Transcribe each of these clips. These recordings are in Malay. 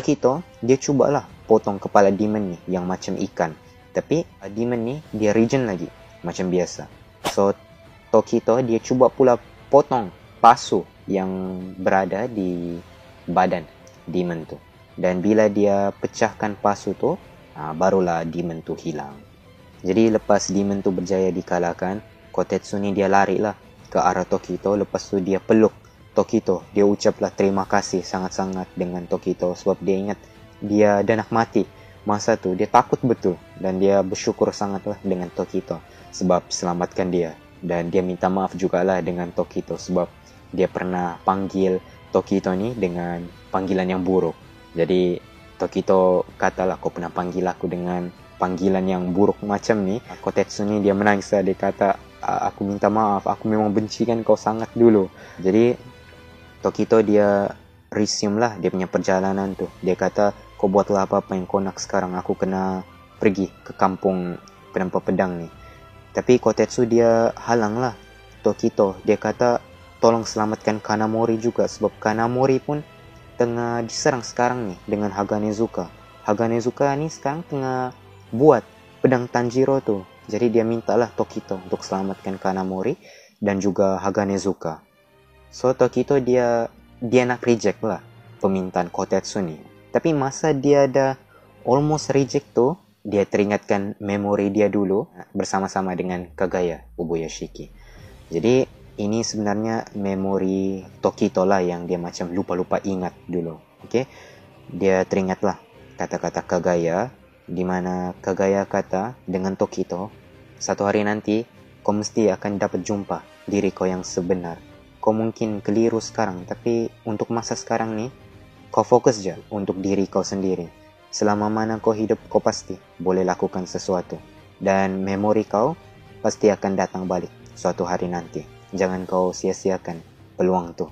Tokito dia cubalah potong kepala demon ni yang macam ikan. Tapi demon ni dia regen lagi macam biasa. So Tokito dia cuba pula potong pasu yang berada di badan demon tu. Dan bila dia pecahkan pasu tu, barulah demon tu hilang. Jadi lepas demon tu berjaya dikalahkan, Kotetsu ni dia lari lah ke arah Tokito. Lepas tu dia peluk Tokito. Dia ucaplah terima kasih sangat-sangat dengan Tokito sebab dia ingat dia dah nak mati. Masa tu dia takut betul dan dia bersyukur sangatlah dengan Tokito sebab selamatkan dia. Dan dia minta maaf jugalah dengan Tokito sebab dia pernah panggil Tokito ni dengan panggilan yang buruk. Jadi Tokito katalah, kau pernah panggil aku dengan panggilan yang buruk macam ni. Kotetsu ni dia menangis. Dia kata, aku minta maaf, aku memang bencikan kau sangat dulu. Jadi Tokito dia resume lah dia punya perjalanan tu. Dia kata, kau buatlah apa-apa yang kau nak sekarang. Aku kena pergi ke kampung penampak pedang ni. Tapi Kotetsu dia halang lah Tokito. Dia kata, tolong selamatkan Kanamori juga. Sebab Kanamori pun tengah diserang sekarang ni dengan Haganezuka. Haganezuka ni sekarang tengah buat pedang Tanjiro tu. Jadi dia mintalah Tokito untuk selamatkan Kanamori dan juga Haganezuka. So Tokito dia nak reject lah permintaan Kotetsu ni. Tapi masa dia dah almost reject tu, dia teringatkan memori dia dulu bersama-sama dengan Kagaya Ubuyashiki. Jadi ini sebenarnya memori Tokito lah yang dia macam lupa-lupa ingat dulu. Okay? Dia teringatlah kata-kata Kagaya, di mana Kagaya kata dengan Tokito, satu hari nanti kau mesti akan dapat jumpa diri kau yang sebenar. Kau mungkin keliru sekarang, tapi untuk masa sekarang ni, kau fokus je untuk diri kau sendiri. Selama mana kau hidup, kau pasti boleh lakukan sesuatu. Dan memori kau pasti akan datang balik suatu hari nanti. Jangan kau sia-siakan peluang tu.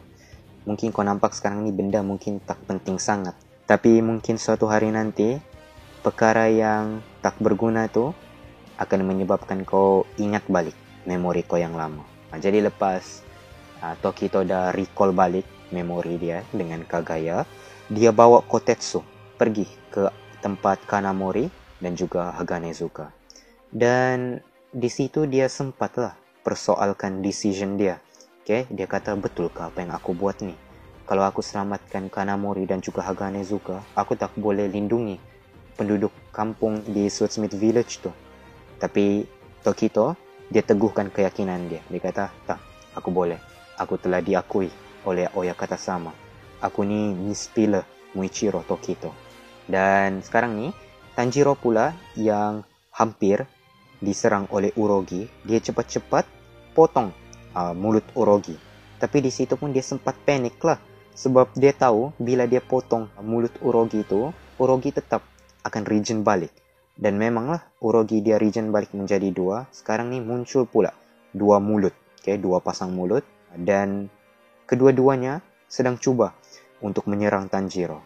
Mungkin kau nampak sekarang ni benda mungkin tak penting sangat. Tapi mungkin suatu hari nanti, perkara yang tak berguna tu akan menyebabkan kau ingat balik memori kau yang lama. Jadi lepas Tokito dah recall balik memori dia dengan Kagaya, dia bawa Kotetsu pergi ke tempat Kanamori dan juga Haganezuka. Dan di situ dia sempatlah persoalkan decision dia. Okay? Dia kata, betulkah apa yang aku buat ni? Kalau aku selamatkan Kanamori dan juga Haganezuka, aku tak boleh lindungi penduduk kampung di Swordsmith Village tu. Tapi Tokito, dia teguhkan keyakinan dia. Dia kata, tak, aku boleh. Aku telah diakui oleh Oyakata sama. Aku ni Miss Pillar Muichiro Tokito. Dan sekarang ni, Tanjiro pula yang hampir diserang oleh Urogi. Dia cepat-cepat potong mulut Urogi. Tapi di situ pun dia sempat panik lah. Sebab dia tahu bila dia potong mulut Urogi tu, Urogi tetap akan regen balik. Dan memanglah Urogi dia regen balik menjadi dua. Sekarang ni muncul pula dua mulut. Okay, dua pasang mulut. Dan kedua-duanya sedang cuba untuk menyerang Tanjiro.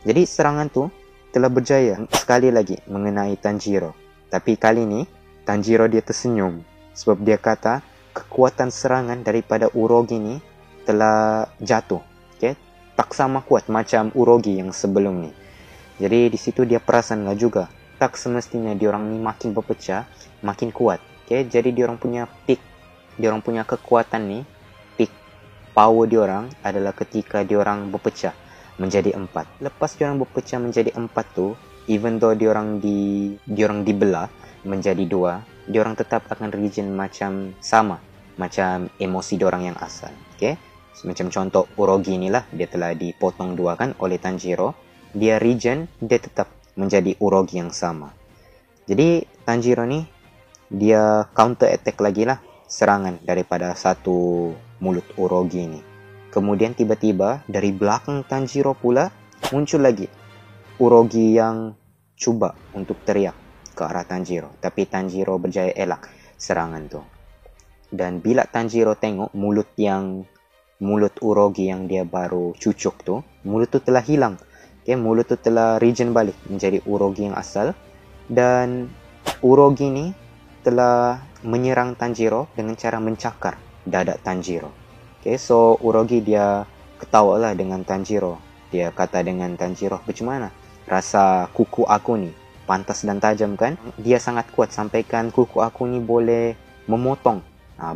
Jadi serangan tu telah berjaya sekali lagi mengenai Tanjiro. Tapi kali ni Tanjiro dia tersenyum sebab dia kata kekuatan serangan daripada Urogi ni telah jatuh. Okay? Tak sama kuat macam Urogi yang sebelum ni. Jadi di situ dia perasanlah juga, tak semestinya diorang ni makin berpecah, makin kuat. Okay? Jadi diorang punya peak, diorang punya kekuatan ni, power diorang adalah ketika diorang berpecah menjadi 4. Lepas diorang berpecah menjadi 4 tu, even though diorang dibelah menjadi 2, diorang tetap akan regen macam sama, macam emosi diorang yang asal. Okay? Macam contoh Urogi ni lah, dia telah dipotong 2 kan oleh Tanjiro. Dia regen, dia tetap menjadi Urogi yang sama. Jadi Tanjiro ni, dia counter attack lagi lah serangan daripada satu mulut Urogi ni. Kemudian tiba-tiba dari belakang Tanjiro pula muncul lagi Urogi yang cuba untuk teriak ke arah Tanjiro. Tapi Tanjiro berjaya elak serangan tu. Dan bila Tanjiro tengok mulut Urogi yang dia baru cucuk tu, mulut tu telah hilang. Okay, mulut tu telah regen balik menjadi Urogi yang asal. Dan Urogi ni telah menyerang Tanjiro dengan cara mencakar dada Tanjiro. Okay, so Urogi dia ketawa lah dengan Tanjiro. dia kata dengan Tanjiro, "Bagaimana rasa kuku aku nih? Pantas dan tajam kan? Dia sangat kuat, sampaikan kuku aku nih boleh memotong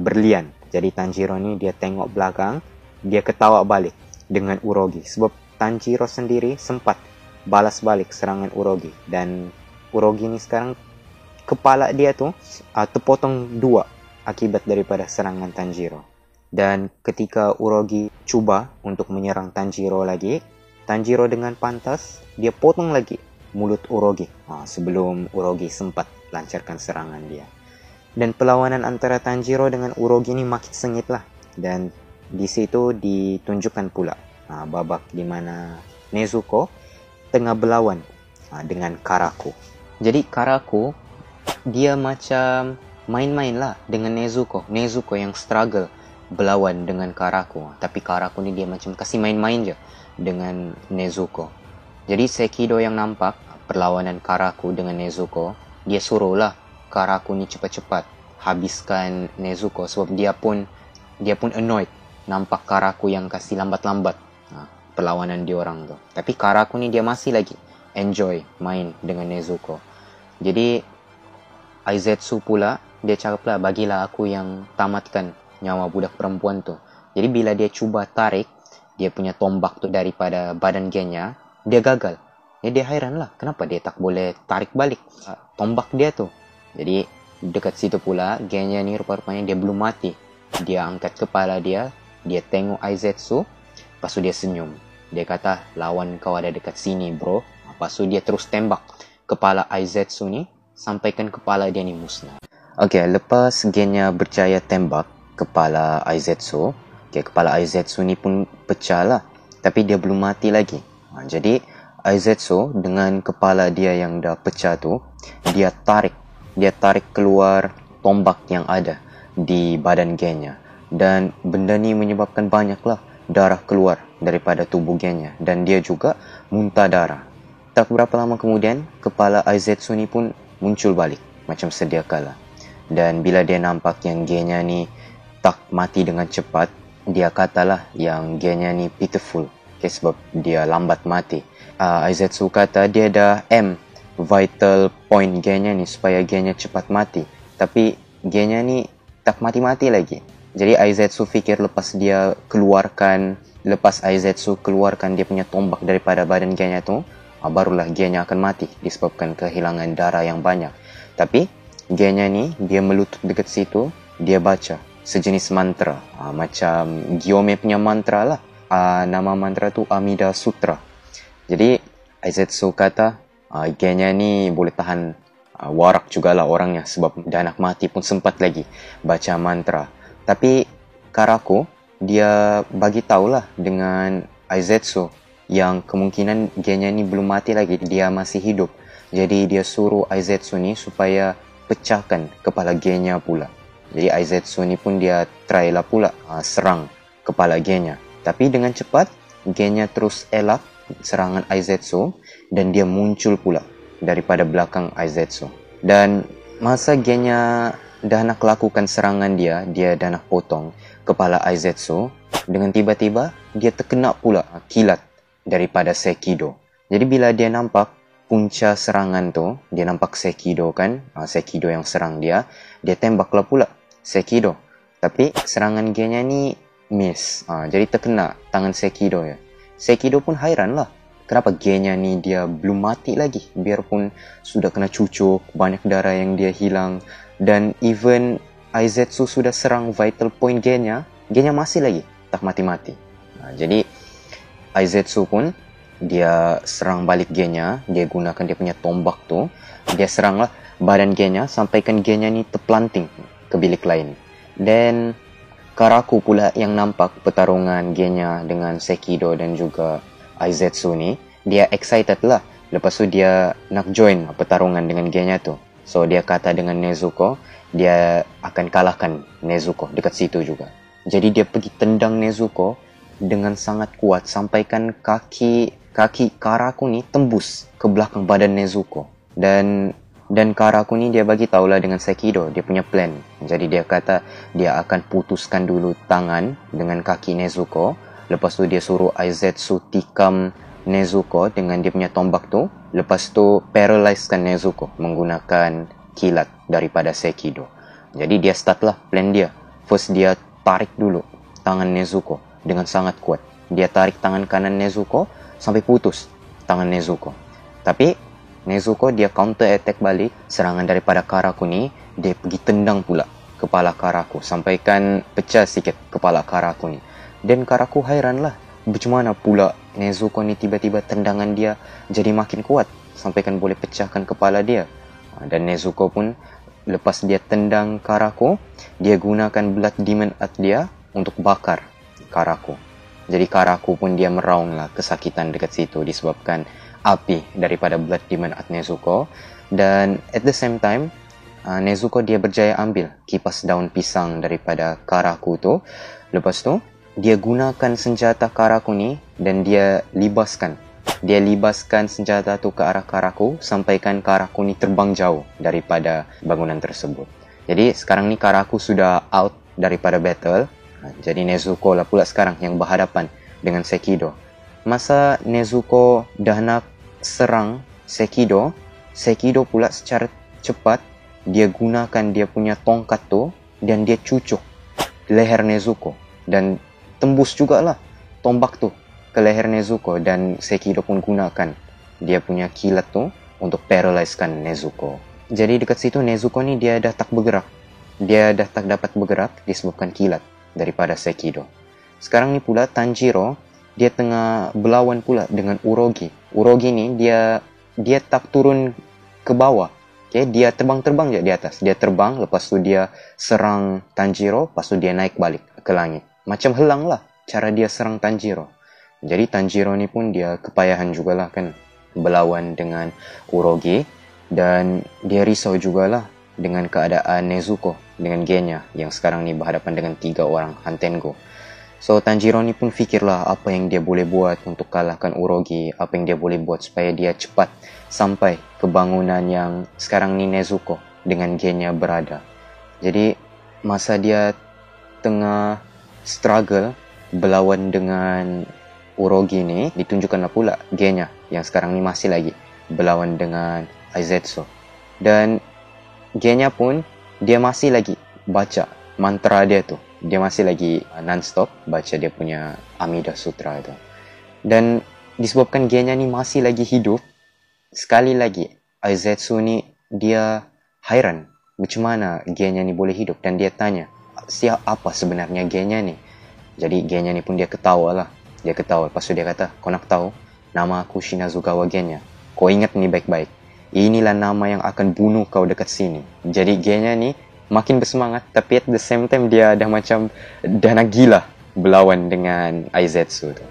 berlian." Jadi Tanjiro nih dia tengok belakang, dia ketawa balik dengan Urogi. Sebab Tanjiro sendiri sempat balas balik serangan Urogi. Dan Urogi nih sekarang kepala dia tuh terpotong dua akibat daripada serangan Tanjiro. Dan ketika Urogi coba untuk menyerang Tanjiro lagi, Tanjiro dengan pantas dia potong lagi mulut Urogi sebelum Urogi sempat lancarkan serangan dia. Dan perlawanan antara Tanjiro dengan Urogi ini makin sengit lah. Dan di situ ditunjukkan pula babak di mana Nezuko tengah berlawan dengan Karaku. Jadi Karaku dia macam main-main lah dengan Nezuko. Nezuko yang struggle berlawan dengan Karaku. Tapi Karaku ni dia macam kasih main-main je dengan Nezuko. Jadi Sekido yang nampak perlawanan Karaku dengan Nezuko, dia suruh lah Karaku ni cepat-cepat habiskan Nezuko. Sebab dia pun annoyed nampak Karaku yang kasih lambat-lambat perlawanan diorang tu. Tapi Karaku ni dia masih lagi enjoy main dengan Nezuko. Jadi Aizetsu pula dia cakap lah, bagilah aku yang tamatkan nyawa budak perempuan tu. Jadi bila dia cuba tarik dia punya tombak tu daripada badan Genya, dia gagal. Dia heran lah, kenapa dia tak boleh tarik balik tombak dia tu. Jadi dekat situ pula Genya ni rupa-rupanya dia belum mati. Dia angkat kepala dia tengok Aizetsu, lepas tu dia senyum. Dia kata, lawan kau ada dekat sini bro. Lepas tu dia terus tembak kepala Aizetsu ni, sampaikan kepala dia ni musnah. Okay, lepas Genya berjaya tembak kepala Aizetsu, kepala Aizetsu ni pun pecah lah. Tapi dia belum mati lagi. Jadi Aizetsu dengan kepala dia yang dah pecah tu, dia tarik keluar tombak yang ada di badan Genya. Dan benda ni menyebabkan banyaklah darah keluar daripada tubuh Genya. Dan dia juga muntah darah. Tak berapa lama kemudian, kepala Aizetsu ni pun muncul balik macam sedia kala. Dan bila dia nampak yang Genya ni tak mati dengan cepat, dia katalah yang Genya ni pitiful, sebab dia lambat mati. Aizetsu kata dia dah vital point Genya ni supaya Genya cepat mati. Tapi Genya ni tak mati-mati lagi. Jadi Aizetsu fikir lepas Aizetsu keluarkan dia punya tombak daripada badan Genya tu, barulah Genya akan mati disebabkan kehilangan darah yang banyak. Tapi Genya ni dia melutut dekat situ, dia baca sejenis mantra, macam Gyome punya mantra lah. Nama mantra tu Amida Sutra. Jadi Aizetsu kata Genya ni boleh tahan warak jugalah orangnya, sebab dah nak mati pun sempat lagi baca mantra. Tapi Karaku dia bagi tahulah dengan Aizetsu yang kemungkinan Genya ni belum mati lagi, dia masih hidup. Jadi dia suruh Aizetsu ni supaya pecahkan kepala Genya pula. Jadi Aizetsu ni pun dia try lah pula serang kepala Genya. Tapi dengan cepat Genya terus elak serangan Aizetsu dan dia muncul pula daripada belakang Aizetsu. Dan masa Genya dah nak lakukan serangan dia dah nak potong kepala Aizetsu, dengan tiba-tiba dia terkena pula kilat daripada Sekido. Jadi bila dia nampak punca serangan tu, dia nampak Sekido kan, Sekido yang serang dia tembaklah pula Sekido. Tapi serangan Genya ni miss, jadi terkena tangan Sekido ya. Sekido pun hairan lah, kenapa Genya ni dia belum mati lagi, biarpun sudah kena cucuk, banyak darah yang dia hilang. Dan even Aizetsu sudah serang vital point Genya masih lagi tak mati-mati. Jadi Aizetsu pun dia serang balik Genya, dia gunakan dia punya tombak tu, dia seranglah badan Genya sampaikan Genya ni terpelanting ke bilik lain. Dan Karaku pula yang nampak pertarungan Genya dengan Sekido dan juga Aizetsu ni, dia excited lah. Lepas tu dia nak join pertarungan dengan Genya tu. So dia kata dengan Nezuko, dia akan kalahkan Nezuko dekat situ juga. Jadi dia pergi tendang Nezuko dengan sangat kuat sampaikan kaki Karaku ni tembus ke belakang badan Nezuko. Dan Karaku ni dia bagi tahulah dengan Sekido dia punya plan. Jadi dia kata dia akan putuskan dulu tangan dengan kaki Nezuko. Lepas tu dia suruh Aizetsu tikam Nezuko dengan dia punya tombak tu. Lepas tu paralyzekan Nezuko menggunakan kilat daripada Sekido. Jadi dia start lah plan dia. First dia tarik dulu tangan Nezuko dengan sangat kuat. Dia tarik tangan kanan Nezuko sampai putus tangan Nezuko. Tapi Nezuko dia counter attack balik serangan daripada Karaku ni. Dia pergi tendang pula kepala Karaku sampaikan pecah sikit kepala Karaku ni. Dan Karaku hairan lah, macam mana pula Nezuko ni tiba-tiba tendangan dia jadi makin kuat sampaikan boleh pecahkan kepala dia. Dan Nezuko pun lepas dia tendang Karaku, dia gunakan Blood Demon Art dia untuk bakar Karaku. Jadi Karaku pun dia meraung lah kesakitan dekat situ disebabkan api daripada Blood Demon Art Nezuko. Dan at the same time Nezuko dia berjaya ambil kipas daun pisang daripada Karaku tu. Lepas tu dia gunakan senjata Karaku ni dan dia libaskan senjata tu ke arah Karaku sampaikan Karaku ni terbang jauh daripada bangunan tersebut. Jadi sekarang ni Karaku sudah out daripada battle. Jadi Nezuko lah pula sekarang yang berhadapan dengan Sekido. Masa Nezuko dah nak serang Sekido, Sekido pula secara cepat dia gunakan dia punya tongkat tu dan dia cucuk leher Nezuko dan tembus jugalah tombak tu ke leher Nezuko. Dan Sekido pun gunakan dia punya kilat tu untuk paralyzekan Nezuko. Jadi dekat situ Nezuko ni dia dah tak bergerak. Dia dah tak dapat bergerak disebabkan kilat daripada Sekido. Sekarang ni pula Tanjiro dia tengah berlawan pula dengan Urogi. Urogi ni dia tak turun ke bawah. Okay, dia terbang-terbang je di atas. Dia terbang, lepas tu dia serang Tanjiro, lepas tu dia naik balik ke langit. Macam helang lah cara dia serang Tanjiro. Jadi Tanjiro ni pun dia kepayahan jugalah kan berlawan dengan Urogi. Dan dia risau jugalah dengan keadaan Nezuko dengan Genya yang sekarang ni berhadapan dengan 3 orang Hantengo. So Tanjiro ni pun fikirlah apa yang dia boleh buat untuk kalahkan Urogi, apa yang dia boleh buat supaya dia cepat sampai ke bangunan yang sekarang ni Nezuko dengan Genya berada. Jadi masa dia tengah struggle berlawan dengan Urogi ni, ditunjukkanlah pula Genya yang sekarang ni masih lagi berlawan dengan Aizetsu. Dan Genya pun dia masih lagi baca mantra dia tu. Dia masih lagi non-stop baca dia punya Amida Sutra itu. Dan disebabkan Genya ni masih lagi hidup, sekali lagi Aizetsu ni dia hairan macam mana Genya ni boleh hidup. Dan dia tanya, siapa sebenarnya Genya ni? Jadi Genya ni pun dia ketawa lah. Dia ketawa, lepas tu dia kata, kau nak tahu? Nama aku Shinazugawa Genya. Kau ingat ni baik-baik. Inilah nama yang akan bunuh kau dekat sini. Jadi Genya ni makin bersemangat, tapi at the same time dia dah macam dah nak gila berlawan dengan Aizetsu tu.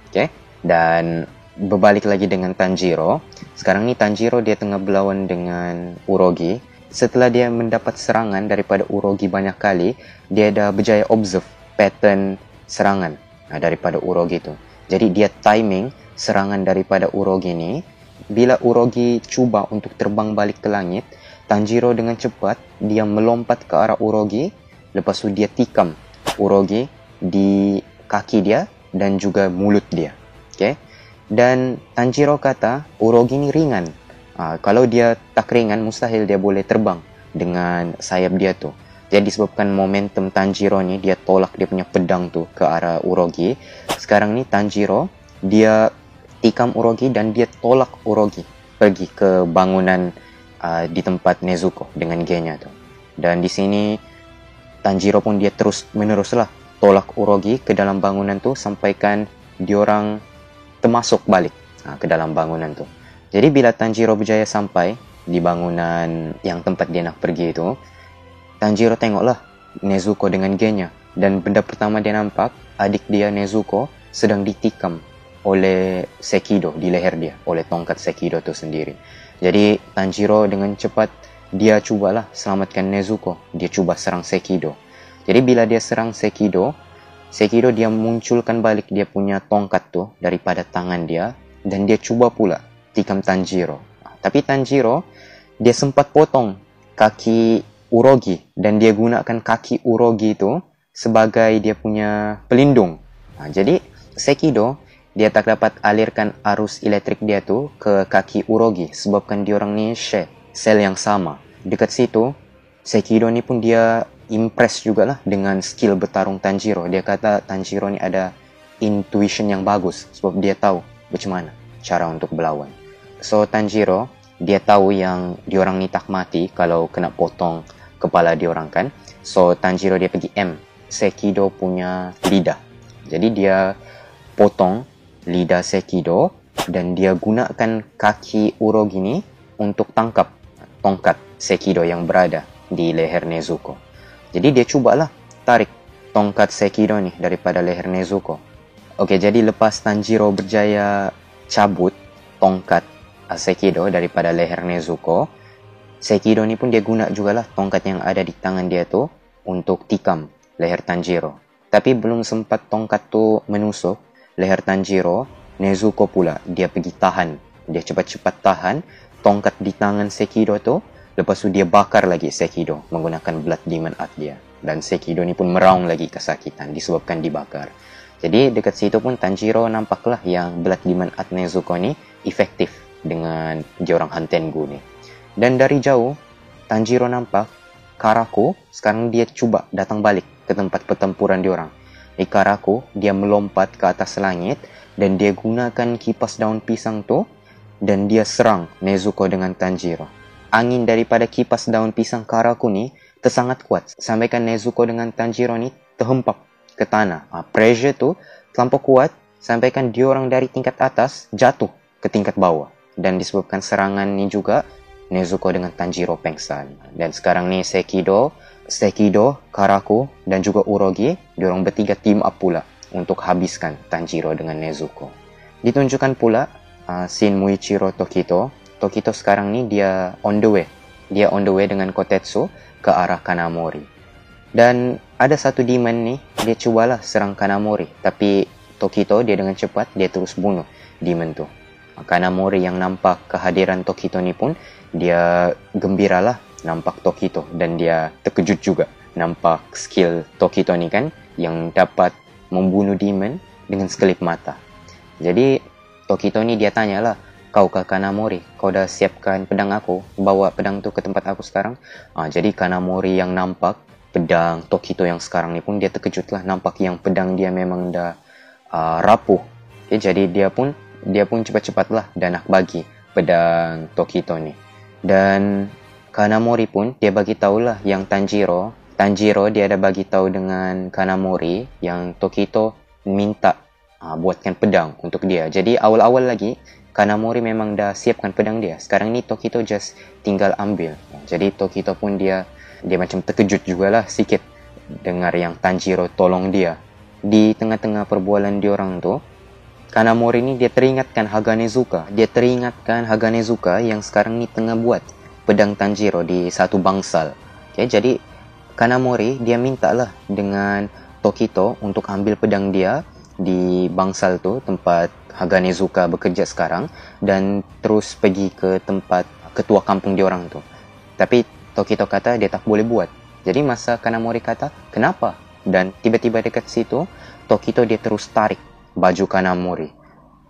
Okay? Dan berbalik lagi dengan Tanjiro. Sekarang ni Tanjiro dia tengah berlawan dengan Urogi. Setelah dia mendapat serangan daripada Urogi banyak kali, dia dah berjaya observe pattern serangan daripada Urogi tu. Jadi dia timing serangan daripada Urogi ni. Bila Urogi cuba untuk terbang balik ke langit, Tanjiro dengan cepat dia melompat ke arah Urogi. Lepas tu dia tikam Urogi di kaki dia dan juga mulut dia. Okay? Dan Tanjiro kata Urogi ni ringan. Kalau dia tak ringan, mustahil dia boleh terbang dengan sayap dia tu. Jadi disebabkan momentum Tanjiro ni, dia tolak dia punya pedang tu ke arah Urogi. Sekarang ni Tanjiro dia tikam Urogi dan dia tolak Urogi pergi ke bangunan di tempat Nezuko dengan Genya tu. Dan di sini Tanjiro pun dia terus meneruslah tolak Urogi ke dalam bangunan tu sampaikan diorang termasuk balik ke dalam bangunan tu. Jadi bila Tanjiro berjaya sampai di bangunan yang tempat dia nak pergi itu, Tanjiro tengoklah Nezuko dengan Genya. Dan benda pertama dia nampak, adik dia Nezuko sedang ditikam oleh Sekido di leher dia, oleh tongkat Sekido tu sendiri. Jadi Tanjiro dengan cepat dia cubalah selamatkan Nezuko. Dia cuba serang Sekido. Jadi bila dia serang Sekido dia munculkan balik dia punya tongkat tu daripada tangan dia dan dia cuba pula tikam Tanjiro. Tapi Tanjiro dia sempat potong kaki Urogi dan dia gunakan kaki Urogi tu sebagai dia punya pelindung. Jadi Sekido dia tak dapat alirkan arus elektrik dia tu ke kaki Urogi sebabkan diorang ni share sel yang sama. Dekat situ, Sekido ni pun dia impress jugalah dengan skill bertarung Tanjiro. Dia kata Tanjiro ni ada intuition yang bagus sebab dia tahu macam mana cara untuk berlawan. So Tanjiro, dia tahu yang diorang ni tak mati kalau kena potong kepala diorang kan. So Tanjiro dia pergi Sekido punya lidah. Jadi dia potong lidah Sekido dan dia gunakan kaki Urogi ni untuk tangkap tongkat Sekido yang berada di leher Nezuko. Jadi dia cubalah tarik tongkat Sekido ni daripada leher Nezuko. Okey, jadi lepas Tanjiro berjaya cabut tongkat Sekido daripada leher Nezuko, Sekido ni pun dia guna jugalah tongkat yang ada di tangan dia tu untuk tikam leher Tanjiro. Tapi belum sempat tongkat tu menusuk leher Tanjiro, Nezuko pula dia pergi tahan. Dia cepat-cepat tahan tongkat di tangan Sekido tu. Lepas tu dia bakar lagi Sekido menggunakan Blood Demon Art dia. Dan Sekido ni pun meraung lagi kesakitan disebabkan dibakar. Jadi dekat situ pun Tanjiro nampaklah yang Blood Demon Art Nezuko ni efektif dengan diorang Hantengu ni. Dan dari jauh Tanjiro nampak Karaku sekarang dia cuba datang balik ke tempat pertempuran diorang. Di Karaku dia melompat ke atas langit dan dia gunakan kipas daun pisang tu dan dia serang Nezuko dengan Tanjiro. Angin daripada kipas daun pisang Karaku ni tersangat kuat sampaikan Nezuko dengan Tanjiro ni terhempap ke tanah. Pressure tu terlampau kuat sampaikan diorang dari tingkat atas jatuh ke tingkat bawah. Dan disebabkan serangan ni juga Nezuko dengan Tanjiro pengsan. Dan sekarang ni Sekido, Karaku dan juga Urogi diorang bertiga team up pula untuk habiskan Tanjiro dengan Nezuko. Ditunjukkan pula scene Muichiro Tokito. Tokito sekarang ni dia on the way. Dia on the way dengan Kotetsu ke arah Kanamori. Dan ada satu demon ni, dia cubalah serang Kanamori. Tapi Tokito dia dengan cepat, dia terus bunuh demon tu. Kanamori yang nampak kehadiran Tokito ni pun, dia gembiralah nampak Tokito. Dan dia terkejut juga nampak skill Tokito ni kan, yang dapat membunuh demon dengan sekelip mata. Jadi Tokito ni dia tanyalah, kau ke Kanamori, kau dah siapkan pedang aku, bawa pedang tu ke tempat aku sekarang. Jadi Kanamori yang nampak pedang Tokito yang sekarang ni pun dia terkejut lah, nampak yang pedang dia memang dah rapuh. Jadi dia pun cepat-cepatlah dan nak bagi pedang Tokito ni. Dan Kanamori pun dia bagi tahulah yang Tanjiro dia ada bagi tahu dengan Kanamori yang Tokito minta buatkan pedang untuk dia. Jadi awal-awal lagi Kanamori memang dah siapkan pedang dia. Sekarang ni Tokito just tinggal ambil. Jadi Tokito pun dia macam terkejut jugalah sikit dengar yang Tanjiro tolong dia. Di tengah-tengah perbualan diorang tu, Kanamori ni dia teringatkan Haganezuka. Dia teringatkan Haganezuka yang sekarang ni tengah buat pedang Tanjiro di satu bangsal. Jadi Kanamori dia mintalah dengan Tokito untuk ambil pedang dia di bangsal tu tempat Haganezuka bekerja sekarang dan terus pergi ke tempat ketua kampung diorang tu. Tapi Tokito kata dia tak boleh buat. Jadi masa Kanamori kata kenapa? Dan tiba-tiba dekat situ Tokito dia terus tarik baju Kanamori.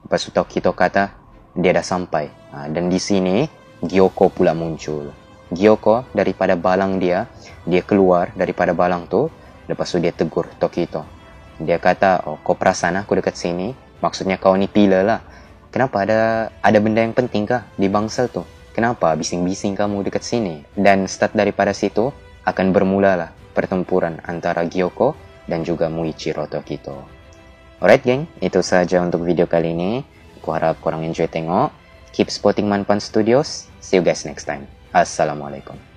Lepas tu Tokito kata dia dah sampai. Dan di sini Gyoko pula muncul. Gyoko daripada balang dia keluar daripada balang tu. Lepas tu dia tegur Tokito. Dia kata, kau perasan aku dekat sini? Maksudnya kau ni pila lah. Kenapa ada benda yang penting kah di bangsal tu? Kenapa bising-bising kamu dekat sini? Dan start daripada situ akan bermulalah pertempuran antara Gyoko dan juga Muichiro Tokito. Alright geng, itu saja untuk video kali ini. Aku harap korang enjoy tengok. Keep supporting Manpan Studios. See you guys next time. Assalamualaikum.